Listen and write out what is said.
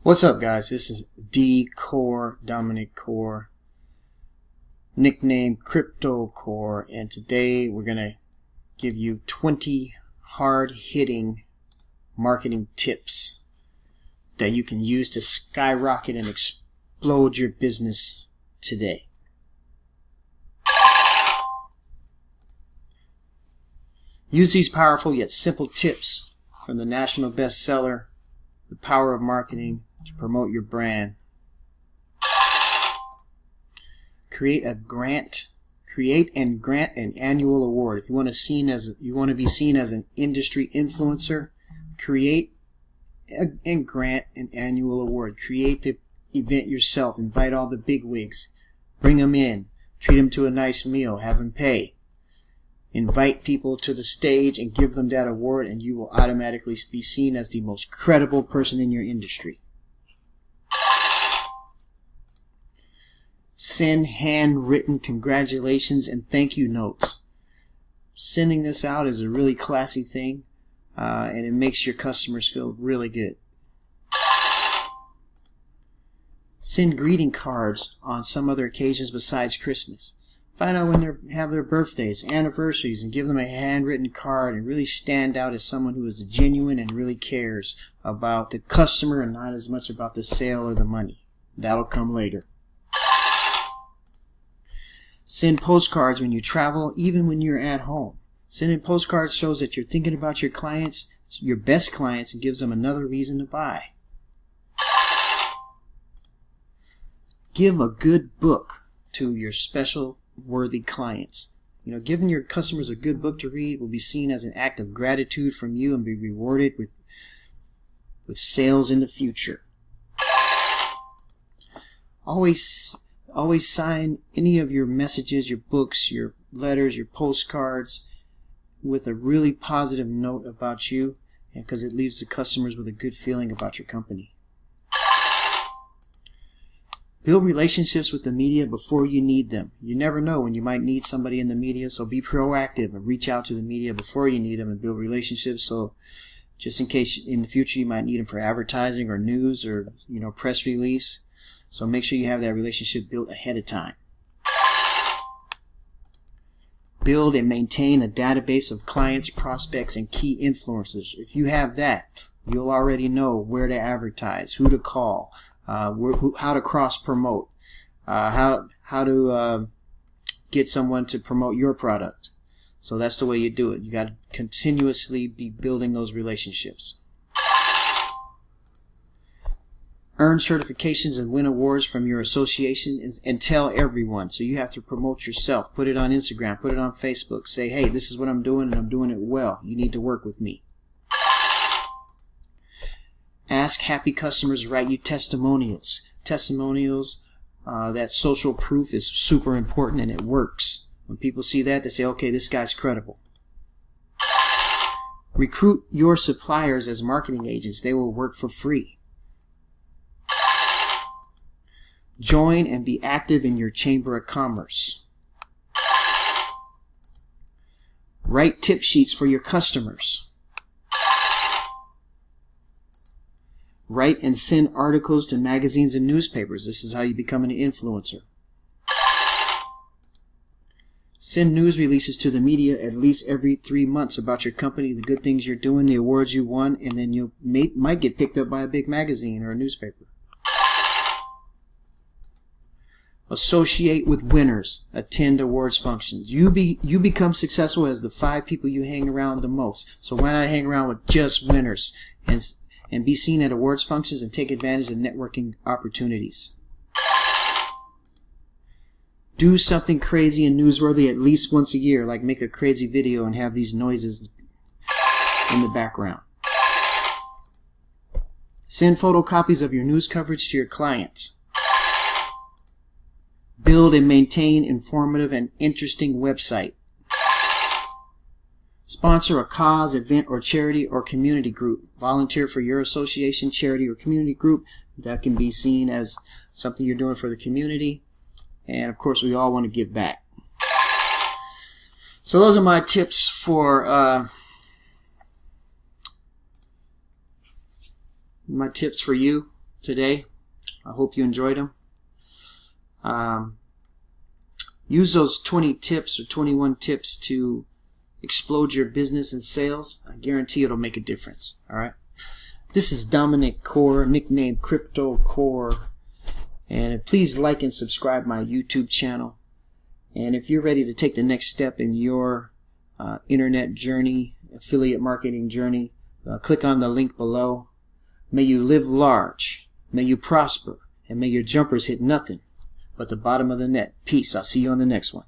What's up, guys? This is D Core, Dominic Core, nickname Crypto Core, and today we're going to give you 20 hard-hitting marketing tips that you can use to skyrocket and explode your business today. Use these powerful yet simple tips from the national bestseller, The Power of Marketing, to promote your brand. Create and grant an annual award. If you want to be seen as an industry influencer, create and grant an annual award. Create the event yourself. Invite all the bigwigs. Bring them in. Treat them to a nice meal. Have them pay. Invite people to the stage and give them that award, and you will automatically be seen as the most credible person in your industry. Send handwritten congratulations and thank you notes. Sending this out is a really classy thing, and it makes your customers feel really good. Send greeting cards on some other occasions besides Christmas. Find out when they have their birthdays, anniversaries, and give them a handwritten card and really stand out as someone who is genuine and really cares about the customer and not as much about the sale or the money. That'll come later. Send postcards when you travel, even when you're at home. Sending postcards shows that you're thinking about your clients, your best clients, and gives them another reason to buy. Give a good book to your special worthy clients. Giving your customers a good book to read will be seen as an act of gratitude from you and be rewarded with sales in the future. Always sign any of your messages, your books, your letters, your postcards with a really positive note about you, because it leaves the customers with a good feeling about your company. Build relationships with the media before you need them. You never know when you might need somebody in the media, so be proactive and reach out to the media before you need them and build relationships, so just in case in the future you might need them for advertising or news or press release. So make sure you have that relationship built ahead of time. Build and maintain a database of clients, prospects, and key influencers. If you have that, you'll already know where to advertise, who to call, how to cross-promote, how to get someone to promote your product. So that's the way you do it. You got to continuously be building those relationships. Earn certifications and win awards from your association and tell everyone. So you have to promote yourself. Put it on Instagram. Put it on Facebook. Say, hey, this is what I'm doing and I'm doing it well. You need to work with me. Ask happy customers to write you testimonials. Testimonials, that social proof is super important and it works. When people see that, they say, okay, this guy's credible. Recruit your suppliers as marketing agents. They will work for free. Join and be active in your Chamber of Commerce. Write tip sheets for your customers. Write and send articles to magazines and newspapers. This is how you become an influencer. Send news releases to the media at least every 3 months about your company, the good things you're doing, the awards you won, and then you might get picked up by a big magazine or a newspaper. Associate with winners. Attend awards functions. You become successful as the 5 people you hang around the most. So why not hang around with just winners and be seen at awards functions and take advantage of networking opportunities. Do something crazy and newsworthy at least once a year, like make a crazy video and have these noises in the background. Send photocopies of your news coverage to your clients. Build and maintain informative and interesting website. Sponsor a cause, event, or charity or community group. Volunteer for your association, charity, or community group. That can be seen as something you're doing for the community. And of course, we all want to give back. So those are my tips for you. today. I hope you enjoyed them. Use those 20 tips or 21 tips to explode your business and sales. I guarantee it'll make a difference. All right. This is Dominic Core, nicknamed Crypto Core. And please like and subscribe my YouTube channel. And if you're ready to take the next step in your internet journey, affiliate marketing journey, click on the link below. May you live large, may you prosper, and may your jumpers hit nothing but the bottom of the net. Peace. I'll see you on the next one.